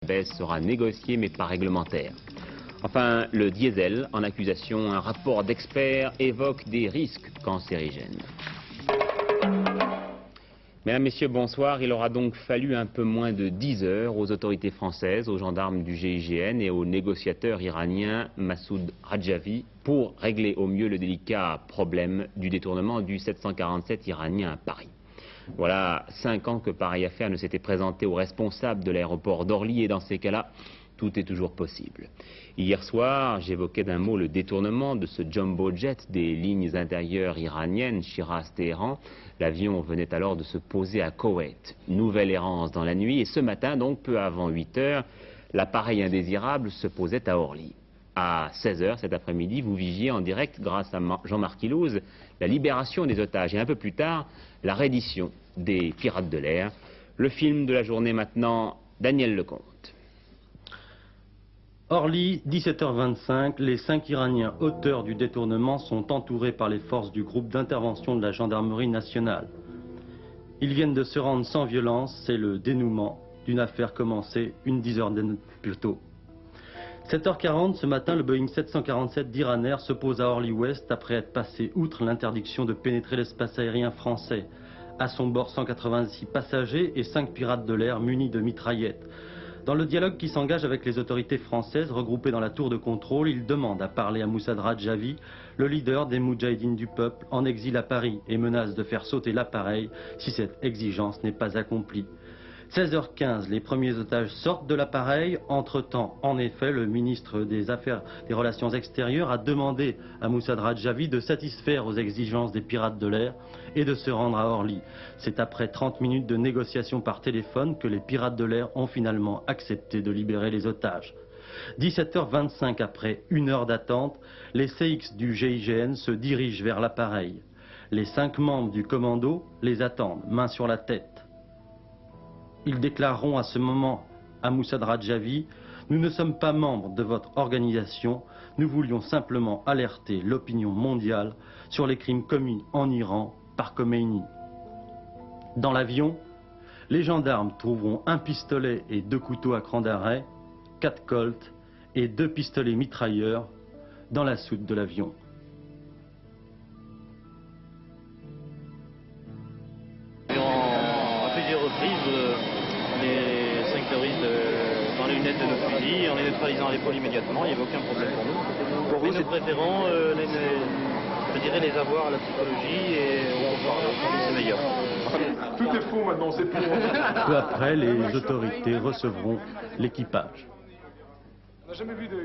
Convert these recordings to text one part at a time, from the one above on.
baisse sera négociée mais pas réglementaire. Enfin, le diesel, en accusation, un rapport d'experts évoque des risques cancérigènes. Mesdames, Messieurs, bonsoir. Il aura donc fallu un peu moins de 10 heures aux autorités françaises, aux gendarmes du GIGN et au négociateur iranien Massoud Rajavi pour régler au mieux le délicat problème du détournement du 747 iranien à Paris. Voilà 5 ans que pareille affaire ne s'était présentée aux responsables de l'aéroport d'Orly et dans ces cas-là, tout est toujours possible. Hier soir, j'évoquais d'un mot le détournement de ce jumbo jet des lignes intérieures iraniennes Shiraz-Téhéran. L'avion venait alors de se poser à Koweït. Nouvelle errance dans la nuit et ce matin, donc peu avant 8 heures, l'appareil indésirable se posait à Orly. À 16 heures cet après-midi, vous vigiez en direct, grâce à Jean-Marc Ilouz, la libération des otages et un peu plus tard, la reddition des pirates de l'air. Le film de la journée maintenant, Daniel Lecomte. Orly, 17h25, les 5 Iraniens auteurs du détournement sont entourés par les forces du groupe d'intervention de la gendarmerie nationale. Ils viennent de se rendre sans violence, c'est le dénouement d'une affaire commencée une dizaine plus tôt. 7h40, ce matin, le Boeing 747 d'Iran Air se pose à Orly-Ouest après être passé outre l'interdiction de pénétrer l'espace aérien français. À son bord, 186 passagers et 5 pirates de l'air munis de mitraillettes. Dans le dialogue qui s'engage avec les autorités françaises regroupées dans la tour de contrôle, il demande à parler à Moussad Rajavi, le leader des Moudjahidines du peuple, en exil à Paris, et menace de faire sauter l'appareil si cette exigence n'est pas accomplie. 16h15, les premiers otages sortent de l'appareil. Entre-temps, en effet, le ministre des Relations extérieures a demandé à Moussad Rajavi de satisfaire aux exigences des pirates de l'air et de se rendre à Orly. C'est après 30 minutes de négociations par téléphone que les pirates de l'air ont finalement accepté de libérer les otages. 17h25, après 1 heure d'attente, les CX du GIGN se dirigent vers l'appareil. Les 5 membres du commando les attendent, main sur la tête. Ils déclareront à ce moment à Moussad Rajavi « Nous ne sommes pas membres de votre organisation, nous voulions simplement alerter l'opinion mondiale sur les crimes commis en Iran par Khomeini ». Dans l'avion, les gendarmes trouveront un pistolet et 2 couteaux à cran d'arrêt, 4 colts et 2 pistolets mitrailleurs dans la soute de l'avion. À plusieurs reprises, les 5 terroristes dans les lunettes de nos fusils, en les neutralisant à l'épaule immédiatement, il n'y avait aucun problème pour nous. Mais nous préférons, je dirais, les avoir à la psychologie et au pouvoir, c'est meilleur. Tout est faux maintenant, c'est plus... Peu après, les autorités recevront l'équipage. On n'a jamais vu de...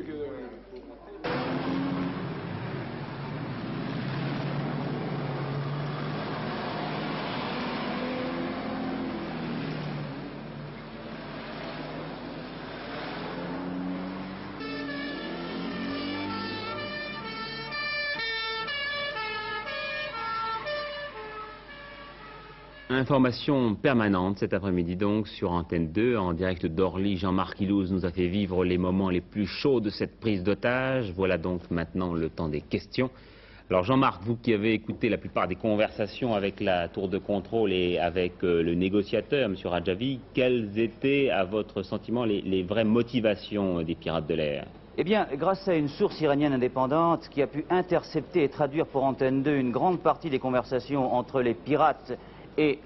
Information permanente cet après-midi donc sur Antenne 2, en direct d'Orly. Jean-Marc Ilouz nous a fait vivre les moments les plus chauds de cette prise d'otage. Voilà donc maintenant le temps des questions. Alors Jean-Marc, vous qui avez écouté la plupart des conversations avec la tour de contrôle et avec le négociateur, M. Rajavi, quelles étaient à votre sentiment les vraies motivations des pirates de l'air ? Eh bien, grâce à une source iranienne indépendante qui a pu intercepter et traduire pour Antenne 2 une grande partie des conversations entre les pirates et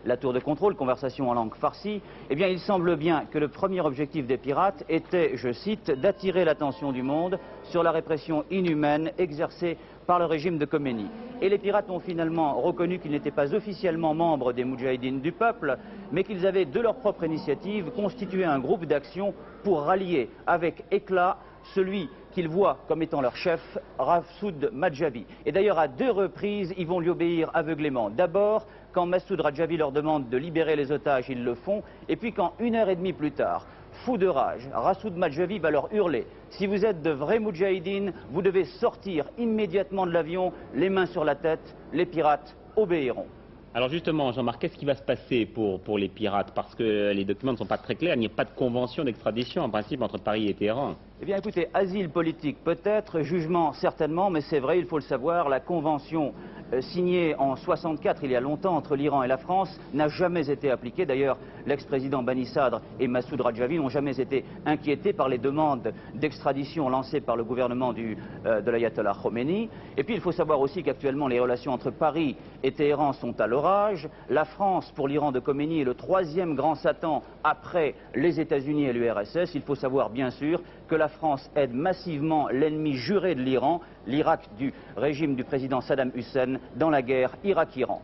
la tour de contrôle, conversation en langue farsi, eh bien il semble bien que le premier objectif des pirates était, je cite, d'attirer l'attention du monde sur la répression inhumaine exercée par le régime de Khomeini. Et les pirates ont finalement reconnu qu'ils n'étaient pas officiellement membres des Moudjahidines du peuple, mais qu'ils avaient de leur propre initiative constitué un groupe d'action pour rallier avec éclat celui qu'ils voient comme étant leur chef, Massoud Rajavi. Et d'ailleurs, à 2 reprises, ils vont lui obéir aveuglément. D'abord, quand Massoud Rajavi leur demande de libérer les otages, ils le font. Et puis quand 1h30 plus tard, fou de rage, Massoud Rajavi va leur hurler « Si vous êtes de vrais Moudjahidines, vous devez sortir immédiatement de l'avion, les mains sur la tête, les pirates obéiront ». Alors justement, Jean-Marc, qu'est-ce qui va se passer pour les pirates? Parce que les documents ne sont pas très clairs, il n'y a pas de convention d'extradition en principe entre Paris et Téhéran. Eh bien écoutez, asile politique peut-être, jugement certainement, mais c'est vrai, il faut le savoir, la convention signée en 64, il y a longtemps, entre l'Iran et la France, n'a jamais été appliquée. D'ailleurs, l'ex-président Bani Sadr et Massoud Rajavi n'ont jamais été inquiétés par les demandes d'extradition lancées par le gouvernement de l'ayatollah Khomeini. Et puis il faut savoir aussi qu'actuellement les relations entre Paris et Téhéran sont à l'orage. La France, pour l'Iran de Khomeini, est le troisième grand Satan après les États-Unis et l'URSS. Il faut savoir bien sûr que la France aide massivement l'ennemi juré de l'Iran, l'Irak du régime du président Saddam Hussein, dans la guerre Irak-Iran.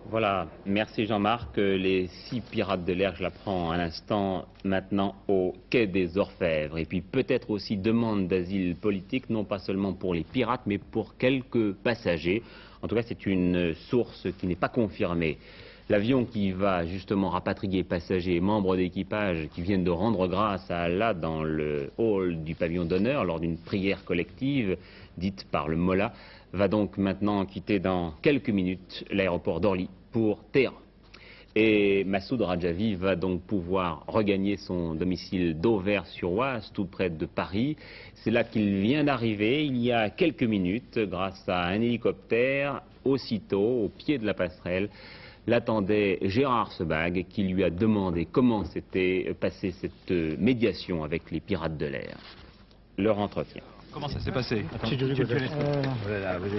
Voilà, merci Jean-Marc. Les 6 pirates de l'air, je l'apprends à l'instant, maintenant au quai des Orfèvres. Et puis peut-être aussi demande d'asile politique, non pas seulement pour les pirates, mais pour quelques passagers. En tout cas, c'est une source qui n'est pas confirmée. L'avion qui va justement rapatrier passagers et membres d'équipage qui viennent de rendre grâce à Allah dans le hall du pavillon d'honneur lors d'une prière collective dite par le Mollah va donc maintenant quitter dans quelques minutes l'aéroport d'Orly pour Téhéran. Et Massoud Rajavi va donc pouvoir regagner son domicile d'Auvers-sur-Oise, tout près de Paris. C'est là qu'il vient d'arriver il y a quelques minutes grâce à un hélicoptère. Aussitôt, au pied de la passerelle, l'attendait Gérard Sebag qui lui a demandé comment s'était passée cette médiation avec les pirates de l'air. Leur entretien. Comment ça s'est passé?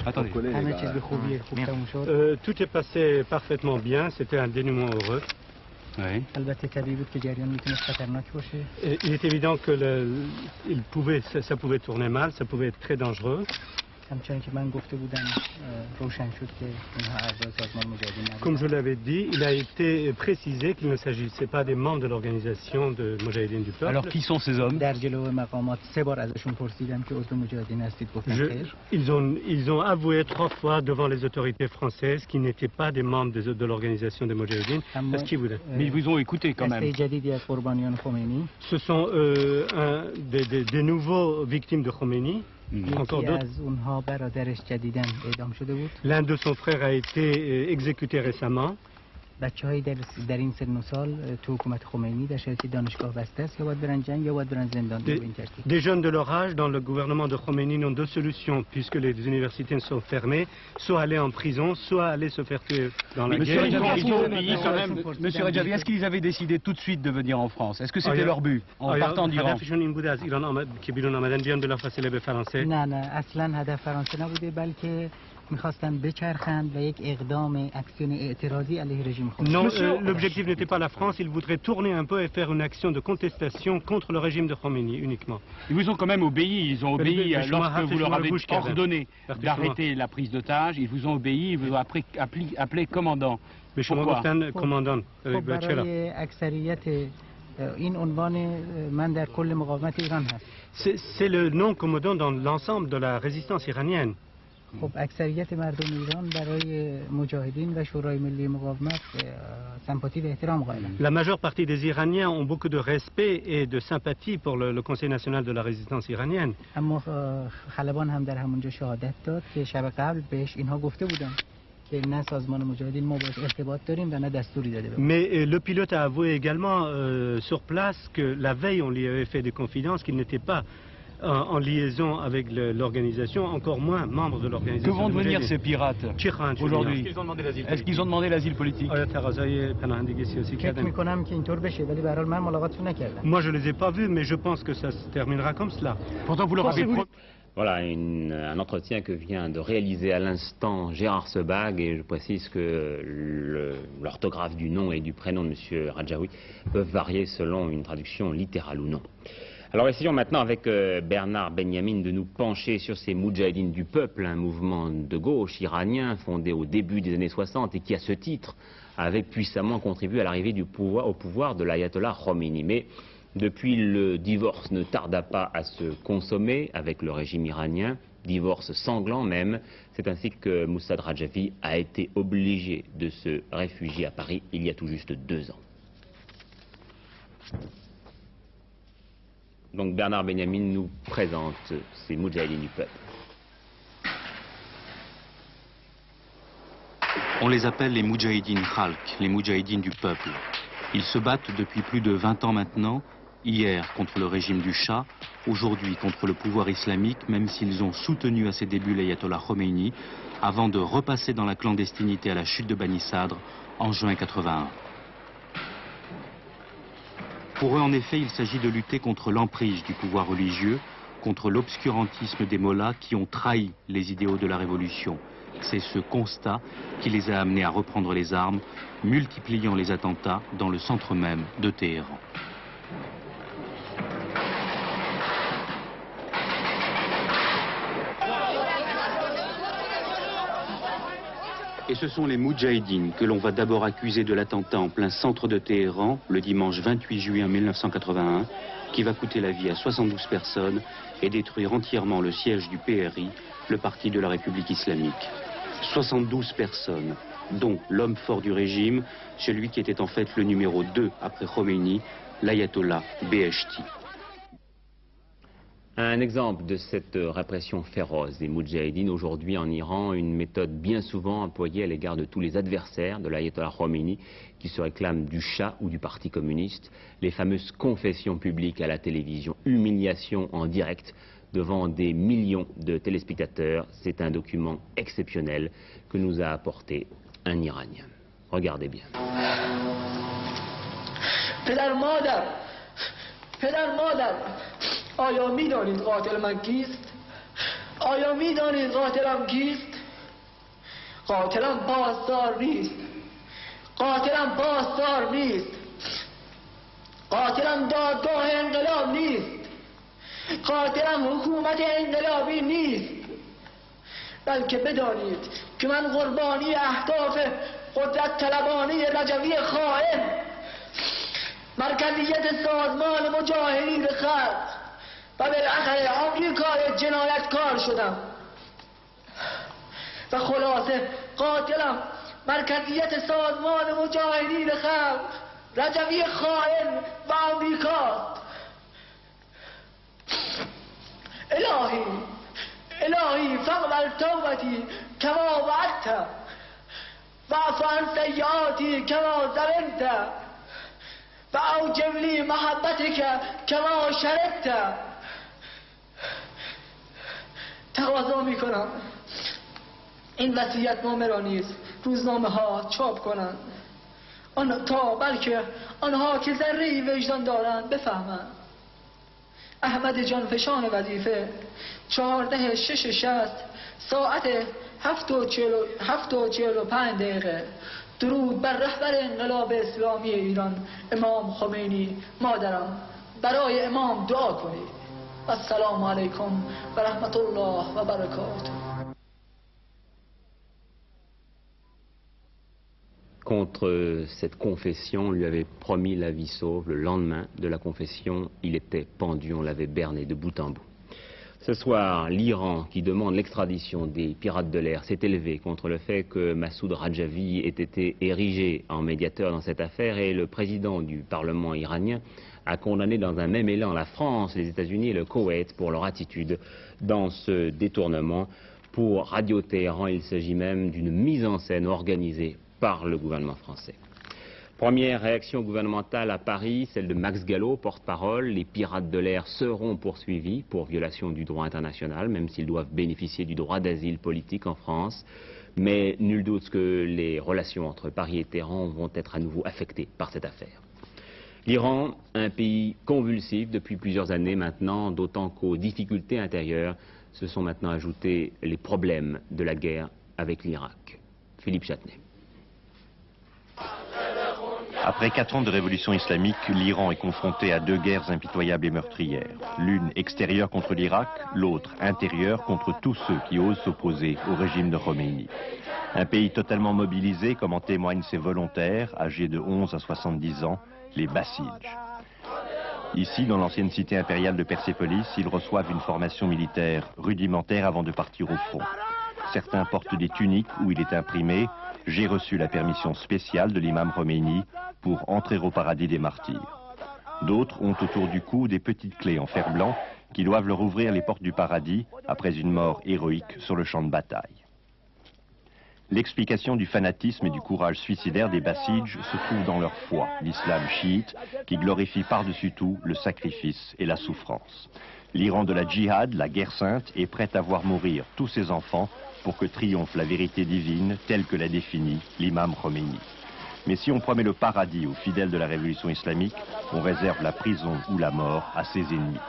Attendez. Tout est passé parfaitement bien, c'était un dénouement heureux. Oui. Il est évident que ça pouvait tourner mal, ça pouvait être très dangereux. Comme je l'avais dit, il a été précisé qu'il ne s'agissait pas des membres de l'organisation de Moudjahidine du peuple. Alors qui sont ces hommes? Ils ont avoué 3 fois devant les autorités françaises qu'ils n'étaient pas des membres de l'organisation de Moudjahidine. Mais ils vous ont écouté quand même. Ce sont des nouveaux victimes de Khomeini. Encore d'autres. L'un de son frère a été exécuté récemment. Des jeunes de leur âge dans le gouvernement de Khomeini n'ont 2 solutions puisque les universités sont fermées, soit aller en prison, soit aller se faire tuer dans la guerre. Monsieur Rajavi, est-ce qu'ils avaient décidé tout de suite de venir en France? Est-ce que c'était leur but en partant d'Iran? Non, l'objectif n'était pas la France, ils voudraient tourner un peu et faire une action de contestation contre le régime de Khomeini uniquement. Ils vous ont quand même obéi, ils ont obéi lorsque vous leur avez ordonné d'arrêter la prise d'otage, ils vous ont obéi, ils vous ont appelé commandant. Pourquoi? C'est le nom commandant dans l'ensemble de la résistance iranienne. La majeure partie des Iraniens ont beaucoup de respect et de sympathie pour le Conseil national de la résistance iranienne. Mais le pilote a avoué également sur place que la veille on lui avait fait des confidences qu'il n'était pas en liaison avec l'organisation, encore moins membre de l'organisation. Que vont devenir ces pirates aujourd'hui? Est-ce qu'ils ont demandé l'asile politique? Moi je les ai pas vus, mais je pense que ça se terminera comme cela. Pourtant vous leur avez promis. Voilà un entretien que vient de réaliser à l'instant Gérard Sebag, et je précise que l'orthographe du nom et du prénom de M. Rajavi peuvent varier selon une traduction littérale ou non. Alors essayons maintenant avec Bernard Benyamin de nous pencher sur ces Moudjahidines du peuple, un mouvement de gauche iranien fondé au début des années 60 et qui à ce titre avait puissamment contribué à l'arrivée au pouvoir de l'ayatollah Khomeini. Mais depuis, le divorce ne tarda pas à se consommer avec le régime iranien, divorce sanglant même. C'est ainsi que Massoud Rajavi a été obligé de se réfugier à Paris il y a tout juste 2 ans. Donc Bernard Benyamin nous présente ces Moudjahidines du peuple. On les appelle les Moudjahidines Khalq, les Moudjahidines du peuple. Ils se battent depuis plus de 20 ans maintenant. Hier contre le régime du Shah, aujourd'hui contre le pouvoir islamique, même s'ils ont soutenu à ses débuts l'ayatollah Khomeini, avant de repasser dans la clandestinité à la chute de Bani Sadr en juin 81. Pour eux, en effet, il s'agit de lutter contre l'emprise du pouvoir religieux, contre l'obscurantisme des mollahs qui ont trahi les idéaux de la révolution. C'est ce constat qui les a amenés à reprendre les armes, multipliant les attentats dans le centre même de Téhéran. Et ce sont les Moudjahidines que l'on va d'abord accuser de l'attentat en plein centre de Téhéran, le dimanche 28 juillet 1981, qui va coûter la vie à 72 personnes et détruire entièrement le siège du PRI, le parti de la République islamique. 72 personnes, dont l'homme fort du régime, celui qui était en fait le numéro 2 après Khomeini, l'ayatollah Beheshti. Un exemple de cette répression féroce des Moudjahidines aujourd'hui en Iran, une méthode bien souvent employée à l'égard de tous les adversaires de l'ayatollah Khomeini qui se réclament du Shah ou du Parti communiste, les fameuses confessions publiques à la télévision, humiliation en direct devant des millions de téléspectateurs. C'est un document exceptionnel que nous a apporté un Iranien. Regardez bien. آیا میدانید قاتل من کیست؟ آیا میدانید قاتلم کیست؟ قاتلم پاسدار نیست. قاتلم پاسدار نیست. قاتلم دادگاه انقلاب نیست. قاتلم حکومت انقلابی نیست. بلکه بدانید که من قربانی اهداف قدرت طلبانه رجوی خائن، مرکزیت سازمان مجاهدین خلق و بالاخره آمریکای جنایتکار شدم. و خلاصه قاتلم مرکزیت سازمان مجاهدین خلق، رجوی خائن و آمریکاست. الهی فاقبل توبتی کما وعدت واعف عن سیئاتی کما ظلمت و اوجب لی محبتک کما شرکت. تقاضا میکنم این وصیت‌نامه را نیز روزنامه ها چاپ کنند تا بلکه آنها که ذره‌ای وجدان دارند بفهمند احمد جانفشان وظیفه 14/6/60 ساعت 7:45 درود بر رهبر انقلاب اسلامی ایران امام خمینی. مادرم برای امام دعا کنید. السلام علیکم و رحمت الله و برکاته. Contre cette confession, on lui avait promis la vie sauve. Le lendemain de la confession, il était pendu, on l'avait berné de bout en bout. Ce soir, l'Iran, qui demande l'extradition des pirates de l'air, s'est élevé contre le fait que Massoud Rajavi ait été érigé en médiateur dans cette affaire, et le président du Parlement iranien a condamné dans un même élan la France, les États-Unis et le Koweït pour leur attitude dans ce détournement. Pour Radio Téhéran, il s'agit même d'une mise en scène organisée par le gouvernement français. Première réaction gouvernementale à Paris, celle de Max Gallo, porte-parole. Les pirates de l'air seront poursuivis pour violation du droit international, même s'ils doivent bénéficier du droit d'asile politique en France. Mais nul doute que les relations entre Paris et Téhéran vont être à nouveau affectées par cette affaire. L'Iran, un pays convulsif depuis plusieurs années maintenant, d'autant qu'aux difficultés intérieures se sont maintenant ajoutés les problèmes de la guerre avec l'Irak. Philippe Châtenay. Après 4 ans de révolution islamique, l'Iran est confronté à 2 guerres impitoyables et meurtrières. L'une extérieure contre l'Irak, l'autre intérieure contre tous ceux qui osent s'opposer au régime de Khomeini. Un pays totalement mobilisé, comme en témoignent ses volontaires, âgés de 11 à 70 ans, les Bassidj. Ici, dans l'ancienne cité impériale de Persépolis, ils reçoivent une formation militaire rudimentaire avant de partir au front. Certains portent des tuniques où il est imprimé « J'ai reçu la permission spéciale de l'imam Khomeini pour entrer au paradis des martyrs ». D'autres ont autour du cou des petites clés en fer blanc qui doivent leur ouvrir les portes du paradis après une mort héroïque sur le champ de bataille. L'explication du fanatisme et du courage suicidaire des Bassidj se trouve dans leur foi, l'islam chiite, qui glorifie par-dessus tout le sacrifice et la souffrance. L'Iran de la djihad, la guerre sainte, est prête à voir mourir tous ses enfants pour que triomphe la vérité divine telle que l'a définie l'imam Khomeini. Mais si on promet le paradis aux fidèles de la révolution islamique, on réserve la prison ou la mort à ses ennemis.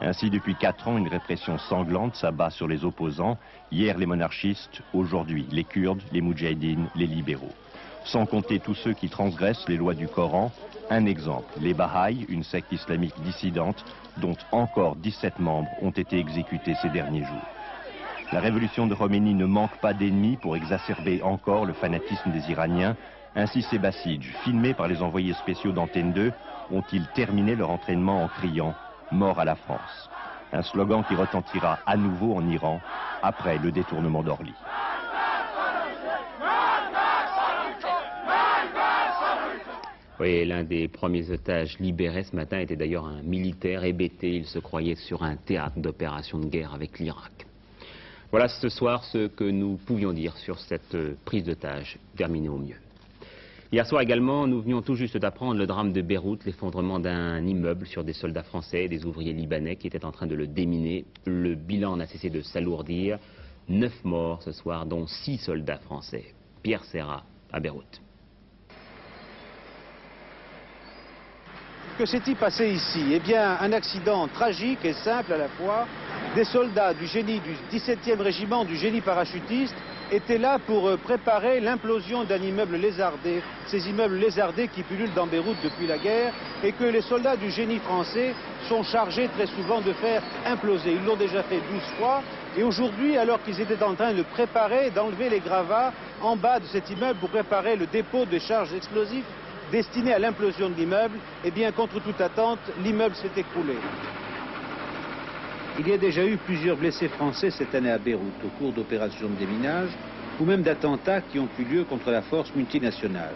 Ainsi, depuis 4 ans, une répression sanglante s'abat sur les opposants, hier les monarchistes, aujourd'hui les Kurdes, les Moudjahidines, les libéraux. Sans compter tous ceux qui transgressent les lois du Coran. Un exemple, les Bahaïs, une secte islamique dissidente, dont encore 17 membres ont été exécutés ces derniers jours. La révolution de Khomeini ne manque pas d'ennemis pour exacerber encore le fanatisme des Iraniens. Ainsi, ces Bassidj, filmés par les envoyés spéciaux d'Antenne 2, ont-ils terminé leur entraînement en criant « Mort à la France ». Un slogan qui retentira à nouveau en Iran après le détournement d'Orly. Oui, l'un des premiers otages libérés ce matin était d'ailleurs un militaire hébété. Il se croyait sur un théâtre d'opération de guerre avec l'Irak. Voilà ce soir ce que nous pouvions dire sur cette prise d'otage terminée au mieux. Hier soir également, nous venions tout juste d'apprendre le drame de Beyrouth, l'effondrement d'un immeuble sur des soldats français et des ouvriers libanais qui étaient en train de le déminer. Le bilan n'a cessé de s'alourdir. 9 morts ce soir, dont 6 soldats français. Pierre Serra, à Beyrouth. Que s'est-il passé ici? Eh bien, un accident tragique et simple à la fois. Des soldats du génie du 17e régiment du génie parachutiste étaient là pour préparer l'implosion d'un immeuble lézardé, ces immeubles lézardés qui pullulent dans Beyrouth depuis la guerre et que les soldats du génie français sont chargés très souvent de faire imploser. Ils l'ont déjà fait 12 fois et aujourd'hui, alors qu'ils étaient en train de préparer, d'enlever les gravats en bas de cet immeuble pour préparer le dépôt de charges explosives destinées à l'implosion de l'immeuble, eh bien, contre toute attente, l'immeuble s'est écroulé. Il y a déjà eu plusieurs blessés français cette année à Beyrouth au cours d'opérations de déminage ou même d'attentats qui ont eu lieu contre la force multinationale.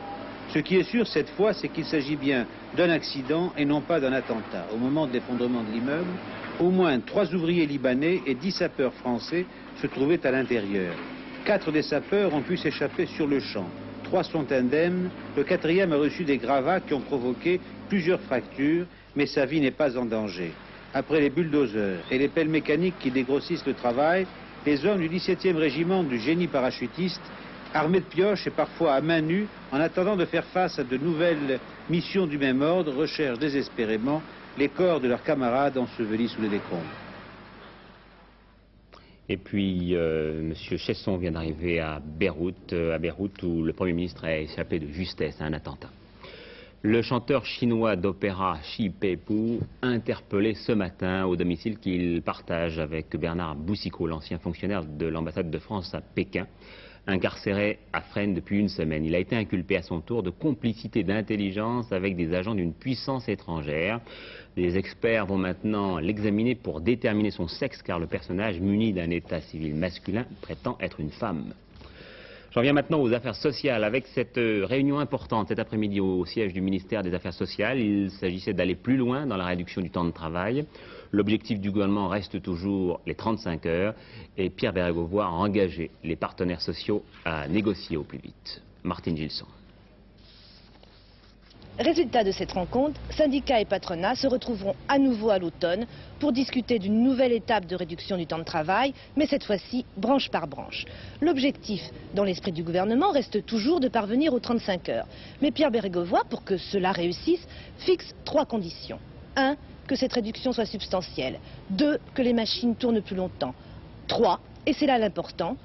Ce qui est sûr cette fois, c'est qu'il s'agit bien d'un accident et non pas d'un attentat. Au moment de l'effondrement de l'immeuble, au moins 3 ouvriers libanais et 10 sapeurs français se trouvaient à l'intérieur. 4 des sapeurs ont pu s'échapper sur le champ. 3 sont indemnes, le 4e a reçu des gravats qui ont provoqué plusieurs fractures, mais sa vie n'est pas en danger. Après les bulldozers et les pelles mécaniques qui dégrossissent le travail, les hommes du 17e régiment du génie parachutiste, armés de pioches et parfois à main nue, en attendant de faire face à de nouvelles missions du même ordre, recherchent désespérément les corps de leurs camarades ensevelis sous les décombres. Et puis, M. Chesson vient d'arriver à Beyrouth où le Premier ministre a échappé de justesse à un attentat. Le chanteur chinois d'opéra Shi Peipu, interpellé ce matin au domicile qu'il partage avec Bernard Boussicot, l'ancien fonctionnaire de l'ambassade de France à Pékin, incarcéré à Fresnes depuis une semaine. Il a été inculpé à son tour de complicité d'intelligence avec des agents d'une puissance étrangère. Les experts vont maintenant l'examiner pour déterminer son sexe, car le personnage muni d'un état civil masculin prétend être une femme. J'en viens maintenant aux affaires sociales avec cette réunion importante cet après-midi au siège du ministère des Affaires sociales. Il s'agissait d'aller plus loin dans la réduction du temps de travail. L'objectif du gouvernement reste toujours les 35 heures et Pierre Bérégovoy a engagé les partenaires sociaux à négocier au plus vite. Martine Gilson. Résultat de cette rencontre, syndicats et patronats se retrouveront à nouveau à l'automne pour discuter d'une nouvelle étape de réduction du temps de travail, mais cette fois-ci branche par branche. L'objectif, dans l'esprit du gouvernement, reste toujours de parvenir aux 35 heures. Mais Pierre Bérégovoy, pour que cela réussisse, fixe 3 conditions. 1. Que cette réduction soit substantielle. 2. Que les machines tournent plus longtemps. 3. Et c'est là l'important,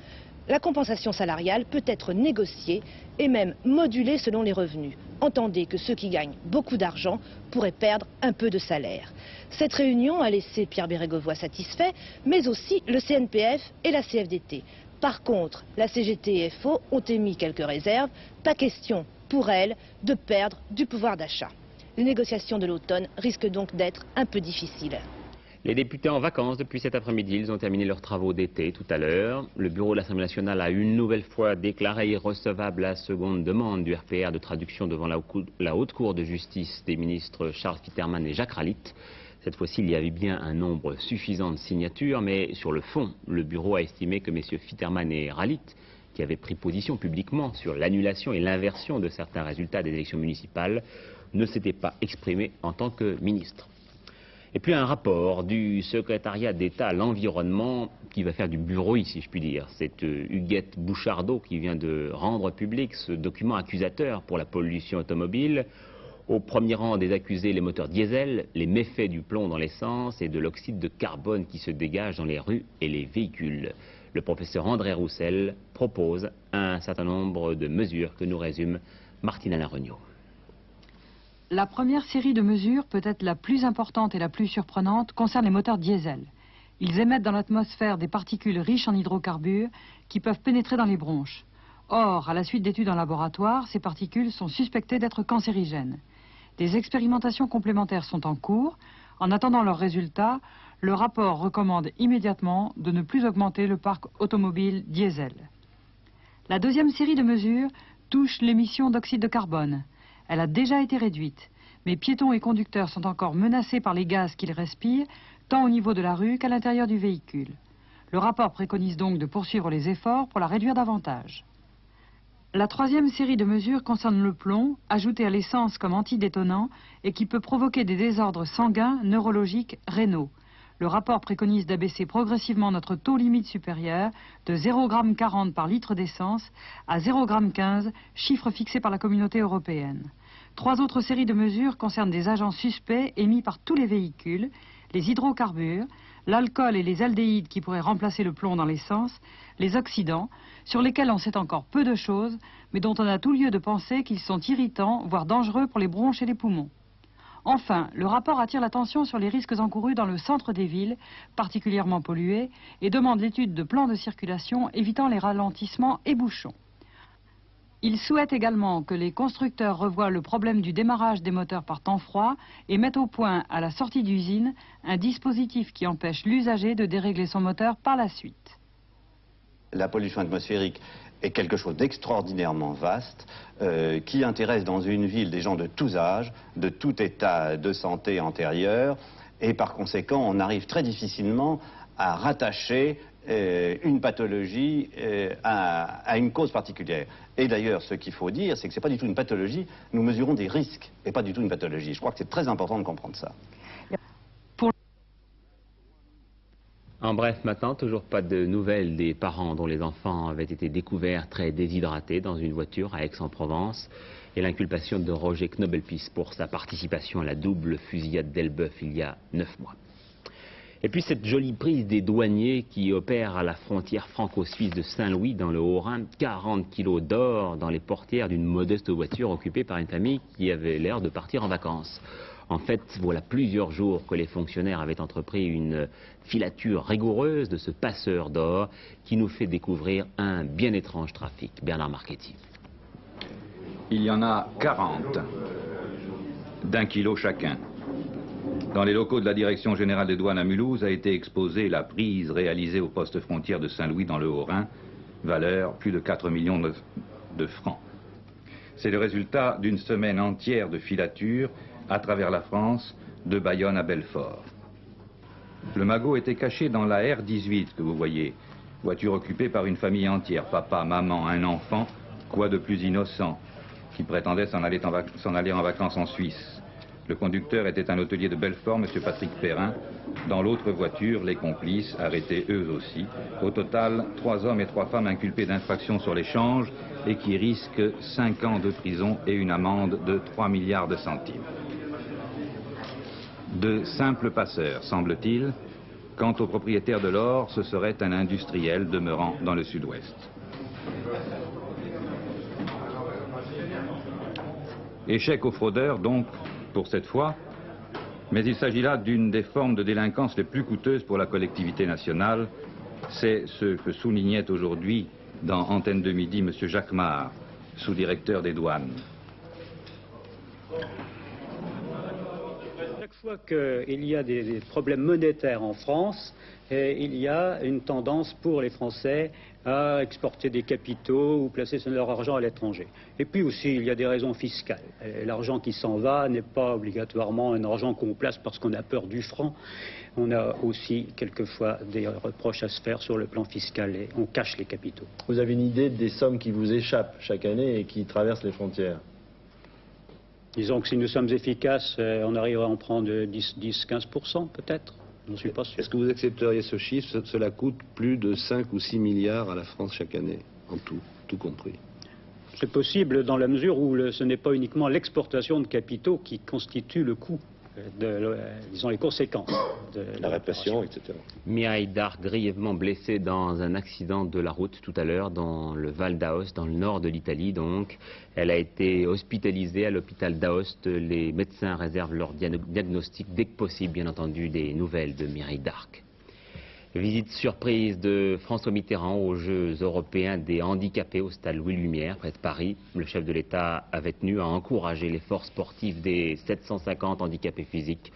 la compensation salariale peut être négociée et même modulée selon les revenus. Entendez que ceux qui gagnent beaucoup d'argent pourraient perdre un peu de salaire. Cette réunion a laissé Pierre Bérégovoy satisfait, mais aussi le CNPF et la CFDT. Par contre, la CGT et FO ont émis quelques réserves. Pas question pour elles de perdre du pouvoir d'achat. Les négociations de l'automne risquent donc d'être un peu difficiles. Les députés en vacances depuis cet après-midi, ils ont terminé leurs travaux d'été tout à l'heure. Le bureau de l'Assemblée nationale a une nouvelle fois déclaré irrecevable la seconde demande du RPR de traduction devant la Haute Cour de justice des ministres Charles Fitterman et Jacques Rallit. Cette fois-ci, il y avait bien un nombre suffisant de signatures, mais sur le fond, le bureau a estimé que messieurs Fitterman et Rallit qui avait pris position publiquement sur l'annulation et l'inversion de certains résultats des élections municipales, ne s'était pas exprimé en tant que ministre. Et puis un rapport du secrétariat d'État à l'environnement qui va faire du bruit, si je puis dire. C'est Huguette Bouchardot qui vient de rendre public ce document accusateur pour la pollution automobile. Au premier rang des accusés, les moteurs diesel, les méfaits du plomb dans l'essence et de l'oxyde de carbone qui se dégage dans les rues et les véhicules. Le professeur André Roussel propose un certain nombre de mesures que nous résume Martine Alain Regnault. La première série de mesures, peut-être la plus importante et la plus surprenante, concerne les moteurs diesel. Ils émettent dans l'atmosphère des particules riches en hydrocarbures qui peuvent pénétrer dans les bronches. Or, à la suite d'études en laboratoire, ces particules sont suspectées d'être cancérigènes. Des expérimentations complémentaires sont en cours. En attendant leurs résultats, le rapport recommande immédiatement de ne plus augmenter le parc automobile diesel. La deuxième série de mesures touche l'émission d'oxyde de carbone. Elle a déjà été réduite, mais piétons et conducteurs sont encore menacés par les gaz qu'ils respirent, tant au niveau de la rue qu'à l'intérieur du véhicule. Le rapport préconise donc de poursuivre les efforts pour la réduire davantage. La troisième série de mesures concerne le plomb, ajouté à l'essence comme antidétonnant et qui peut provoquer des désordres sanguins, neurologiques, rénaux. Le rapport préconise d'abaisser progressivement notre taux limite supérieur de 0,40 g par litre d'essence à 0,15 g, chiffre fixé par la communauté européenne. Trois autres séries de mesures concernent des agents suspects émis par tous les véhicules, les hydrocarbures, l'alcool et les aldéhydes qui pourraient remplacer le plomb dans l'essence, les oxydants, sur lesquels on sait encore peu de choses, mais dont on a tout lieu de penser qu'ils sont irritants, voire dangereux pour les bronches et les poumons. Enfin, le rapport attire l'attention sur les risques encourus dans le centre des villes, particulièrement polluées, et demande l'étude de plans de circulation évitant les ralentissements et bouchons. Il souhaite également que les constructeurs revoient le problème du démarrage des moteurs par temps froid et mettent au point, à la sortie d'usine, un dispositif qui empêche l'usager de dérégler son moteur par la suite. La pollution atmosphérique est quelque chose d'extraordinairement vaste qui intéresse dans une ville des gens de tous âges, de tout état de santé antérieur, et par conséquent on arrive très difficilement à rattacher une pathologie à une cause particulière. Et d'ailleurs, ce qu'il faut dire, c'est que ce n'est pas du tout une pathologie, nous mesurons des risques, et pas du tout une pathologie. Je crois que c'est très important de comprendre ça. En bref, maintenant, toujours pas de nouvelles des parents dont les enfants avaient été découverts très déshydratés dans une voiture à Aix-en-Provence, et l'inculpation de Roger Knobelpis pour sa participation à la double fusillade d'Elbeuf il y a 9 mois. Et puis cette jolie prise des douaniers qui opèrent à la frontière franco-suisse de Saint-Louis dans le Haut-Rhin, 40 kilos d'or dans les portières d'une modeste voiture occupée par une famille qui avait l'air de partir en vacances. En fait, voilà plusieurs jours que les fonctionnaires avaient entrepris une filature rigoureuse de ce passeur d'or qui nous fait découvrir un bien étrange trafic. Bernard Marchetti. Il y en a 40, d'1 kilo chacun. Dans les locaux de la Direction générale des douanes à Mulhouse a été exposée la prise réalisée au poste frontière de Saint-Louis dans le Haut-Rhin, valeur plus de 4 millions de francs. C'est le résultat d'une semaine entière de filature à travers la France, de Bayonne à Belfort. Le magot était caché dans la R18 que vous voyez, voiture occupée par une famille entière, papa, maman, un enfant, quoi de plus innocent, qui prétendait s'en aller en vacances en Suisse. Le conducteur était un hôtelier de Belfort, M. Patrick Perrin. Dans l'autre voiture, les complices, arrêtés eux aussi. Au total, 3 hommes et 3 femmes inculpés d'infraction sur l'échange et qui risquent 5 ans de prison et une amende de 3 milliards de centimes. De simples passeurs, semble-t-il. Quant au propriétaire de l'or, ce serait un industriel demeurant dans le sud-ouest. Échec aux fraudeurs, donc, pour cette fois, mais il s'agit là d'une des formes de délinquance les plus coûteuses pour la collectivité nationale. C'est ce que soulignait aujourd'hui dans Antenne de Midi M. Jacquemart, sous-directeur des douanes. Chaque fois qu'il y a des problèmes monétaires en France, il y a une tendance pour les Français à exporter des capitaux ou placer leur argent à l'étranger. Et puis aussi, il y a des raisons fiscales. L'argent qui s'en va n'est pas obligatoirement un argent qu'on place parce qu'on a peur du franc. On a aussi quelquefois des reproches à se faire sur le plan fiscal et on cache les capitaux. Vous avez une idée des sommes qui vous échappent chaque année et qui traversent les frontières? Disons que si nous sommes efficaces, on arrive à en prendre 10-15% peut-être. Je ne suis pas sûr. Est-ce que vous accepteriez ce chiffre? Cela coûte plus de 5 ou 6 milliards à la France chaque année, en tout compris. C'est possible dans la mesure où ce n'est pas uniquement l'exportation de capitaux qui constitue le coût, disons les conséquences de la répression, etc. Mireille Darc, grièvement blessée dans un accident de la route tout à l'heure dans le Val d'Aoste, dans le nord de l'Italie donc. Elle a été hospitalisée à l'hôpital d'Aoste. Les médecins réservent leur diagnostic dès que possible, bien entendu, des nouvelles de Mireille Darc. Visite surprise de François Mitterrand aux Jeux européens des handicapés au stade Louis Lumière, près de Paris. Le chef de l'État avait tenu à encourager l'effort sportif des 750 handicapés physiques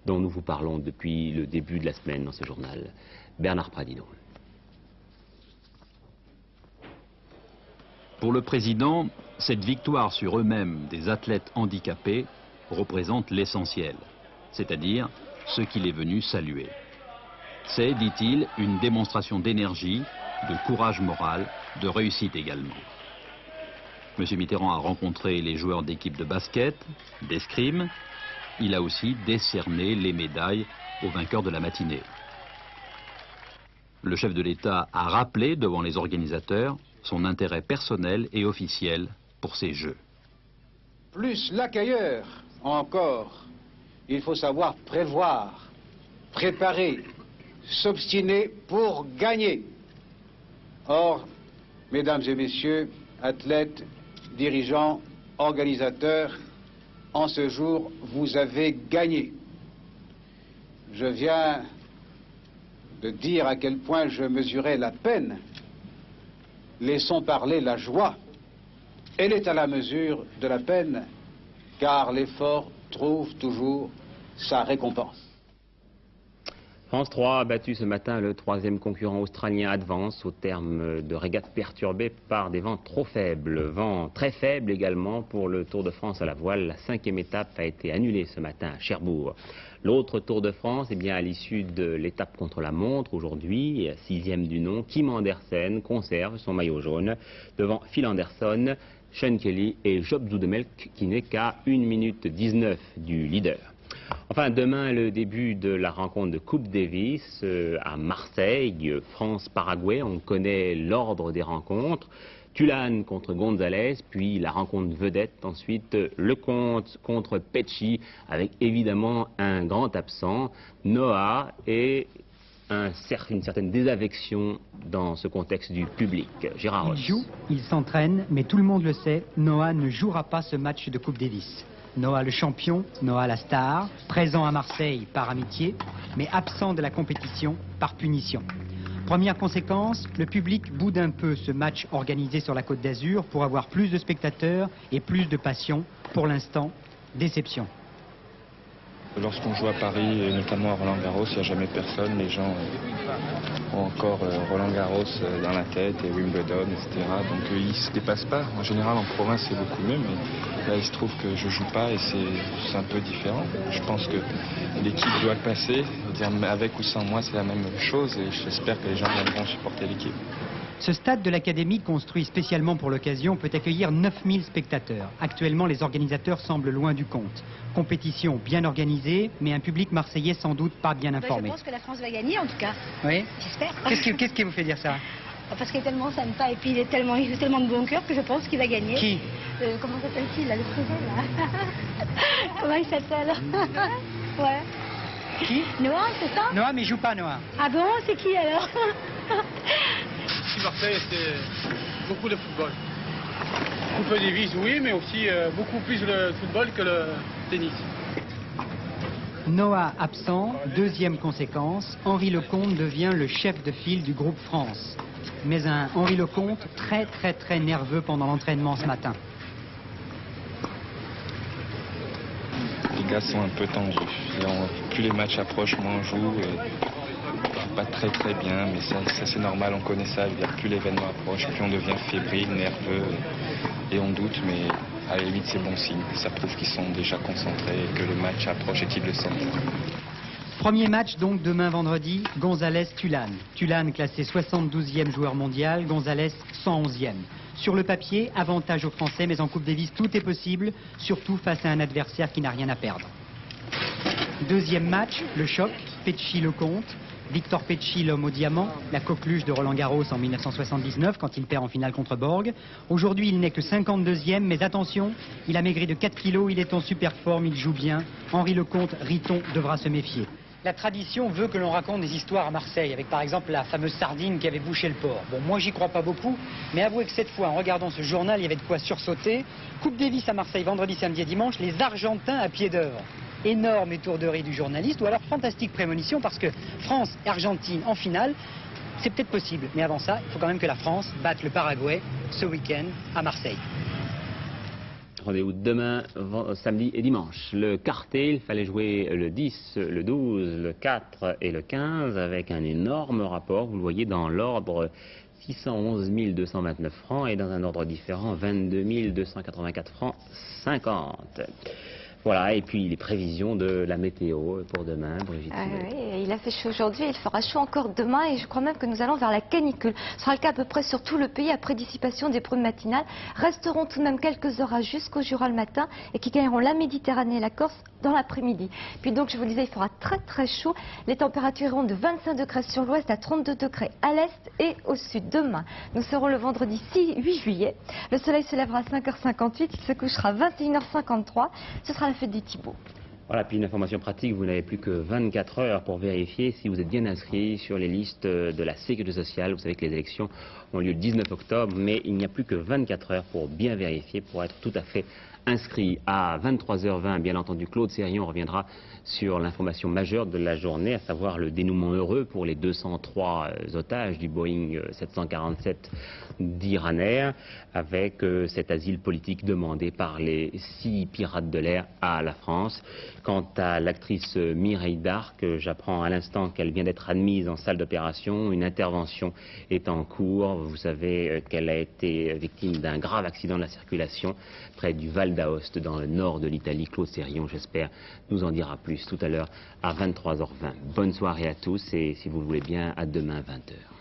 dont nous vous parlons depuis le début de la semaine dans ce journal. Bernard Pradino. Pour le président, cette victoire sur eux-mêmes des athlètes handicapés représente l'essentiel, c'est-à-dire ce qu'il est venu saluer. C'est, dit-il, une démonstration d'énergie, de courage moral, de réussite également. M. Mitterrand a rencontré les joueurs d'équipe de basket, d'escrime. Il a aussi décerné les médailles aux vainqueurs de la matinée. Le chef de l'État a rappelé devant les organisateurs son intérêt personnel et officiel pour ces Jeux. Plus l'accueilleur encore, il faut savoir prévoir, préparer, s'obstiner pour gagner. Or, mesdames et messieurs, athlètes, dirigeants, organisateurs, en ce jour, vous avez gagné. Je viens de dire à quel point je mesurais la peine. Laissons parler la joie. Elle est à la mesure de la peine, car l'effort trouve toujours sa récompense. France 3 a battu ce matin le troisième concurrent australien Advance au terme de régates perturbées par des vents trop faibles. Vent très faible également pour le Tour de France à la voile. La 5e étape a été annulée ce matin à Cherbourg. L'autre Tour de France, eh bien, à l'issue de l'étape contre la montre aujourd'hui, 6e du nom, Kim Andersen conserve son maillot jaune devant Phil Anderson, Sean Kelly et Job Zoetemelk qui n'est qu'à 1 minute 19 du leader. Enfin, demain, le début de la rencontre de Coupe Davis à Marseille, France-Paraguay. On connaît l'ordre des rencontres. Tulane contre Gonzalez, puis la rencontre vedette. Ensuite, Lecomte contre Pecci, avec évidemment un grand absent, Noah, et une certaine désaffection dans ce contexte du public. Gérard Ross. Il joue, il s'entraîne, mais tout le monde le sait, Noah ne jouera pas ce match de Coupe Davis. Noah le champion, Noah la star, présent à Marseille par amitié, mais absent de la compétition par punition. Première conséquence, le public boude un peu ce match organisé sur la Côte d'Azur pour avoir plus de spectateurs et plus de passion. Pour l'instant, déception. Lorsqu'on joue à Paris, et notamment à Roland-Garros, il n'y a jamais personne. Les gens ont encore Roland-Garros dans la tête et Wimbledon, etc. Donc ils ne se dépassent pas. En général, en province, c'est beaucoup mieux. Mais là, il se trouve que je ne joue pas et c'est un peu différent. Je pense que l'équipe doit passer. Dire, avec ou sans moi, c'est la même chose. Et j'espère que les gens viendront supporter l'équipe. Ce stade de l'Académie, construit spécialement pour l'occasion, peut accueillir 9000 spectateurs. Actuellement, les organisateurs semblent loin du compte. Compétition bien organisée, mais un public marseillais sans doute pas bien informé. Je pense que la France va gagner, en tout cas. Oui. J'espère. Qu'est-ce qui vous fait dire ça? Parce qu'il est tellement sympa et puis il fait tellement de bon cœur que je pense qu'il va gagner. Qui? Comment s'appelle-t-il, là, le président, là? Comment il s'appelle? Ouais. Qui? Noah, c'est ça? Noah, mais il joue pas, Noah. Ah bon, c'est qui alors? Marseille, c'est beaucoup de football. Coupe Davis, oui, mais aussi beaucoup plus le football que le tennis. Noah absent, deuxième conséquence, Henri Lecomte devient le chef de file du groupe France. Mais un Henri Lecomte très nerveux pendant l'entraînement ce matin. Les gars sont un peu tendus. Plus les matchs approchent, moins on joue. pas très bien, mais ça c'est normal, on connaît ça. Plus l'événement approche, plus on devient fébrile, nerveux et on doute, mais à la limite c'est bon signe. Ça prouve qu'ils sont déjà concentrés et que le match approche et qu'ils le sentent. Premier match donc demain vendredi, Gonzalez-Tulane. Tulane classé 72e joueur mondial, Gonzalez 111e. Sur le papier, avantage aux Français, mais en Coupe Davis tout est possible, surtout face à un adversaire qui n'a rien à perdre. Deuxième match, le choc, Pecci-Lecomte. Victor Pecci, l'homme au diamant, la coqueluche de Roland Garros en 1979 quand il perd en finale contre Borg. Aujourd'hui, il n'est que 52e, mais attention, il a maigri de 4 kilos, il est en super forme, il joue bien. Henri Lecomte, Riton, devra se méfier. La tradition veut que l'on raconte des histoires à Marseille, avec par exemple la fameuse sardine qui avait bouché le port. Bon, moi j'y crois pas beaucoup, mais avouez que cette fois, en regardant ce journal, il y avait de quoi sursauter. Coupe Davis à Marseille, vendredi, samedi et dimanche, les Argentins à pied d'œuvre. Énorme étourderie du journaliste, ou alors fantastique prémonition, parce que France et Argentine en finale, c'est peut-être possible. Mais avant ça, il faut quand même que la France batte le Paraguay ce week-end à Marseille. Rendez-vous demain, samedi et dimanche. Le quartet, il fallait jouer le 10, le 12, le 4 et le 15 avec un énorme rapport. Vous le voyez dans l'ordre 611 229 francs et dans un ordre différent 22 284 francs 50. Voilà, et puis les prévisions de la météo pour demain, Brigitte. Oui, il a fait chaud aujourd'hui, il fera chaud encore demain et je crois même que nous allons vers la canicule. Ce sera le cas à peu près sur tout le pays après dissipation des brumes matinales. Resteront tout de même quelques orages jusqu'au Jura le matin et qui gagneront la Méditerranée et la Corse dans l'après-midi. Puis donc, je vous le disais, il fera très chaud. Les températures iront de 25 degrés sur l'ouest à 32 degrés à l'est et au sud. Demain, nous serons le vendredi 8 juillet. Le soleil se lèvera à 5h58, il se couchera à 21h53. Ce sera la fête des Thibauts. Voilà, puis une information pratique, vous n'avez plus que 24 heures pour vérifier si vous êtes bien inscrit sur les listes de la Sécurité sociale. Vous savez que les élections ont lieu le 19 octobre, mais il n'y a plus que 24 heures pour bien vérifier, pour être tout à fait inscrit. À 23h20, bien entendu, Claude Sérion reviendra sur l'information majeure de la journée, à savoir le dénouement heureux pour les 203 otages du Boeing 747 d'Iran Air, avec cet asile politique demandé par les 6 pirates de l'air à la France. Quant à l'actrice Mireille Darc, j'apprends à l'instant qu'elle vient d'être admise en salle d'opération. Une intervention est en cours. Vous savez qu'elle a été victime d'un grave accident de la circulation près du Val d'Aoste, dans le nord de l'Italie. Claude Sérion, j'espère, nous en dira plus tout à l'heure à 23h20. Bonne soirée à tous et si vous le voulez bien, à demain 20h.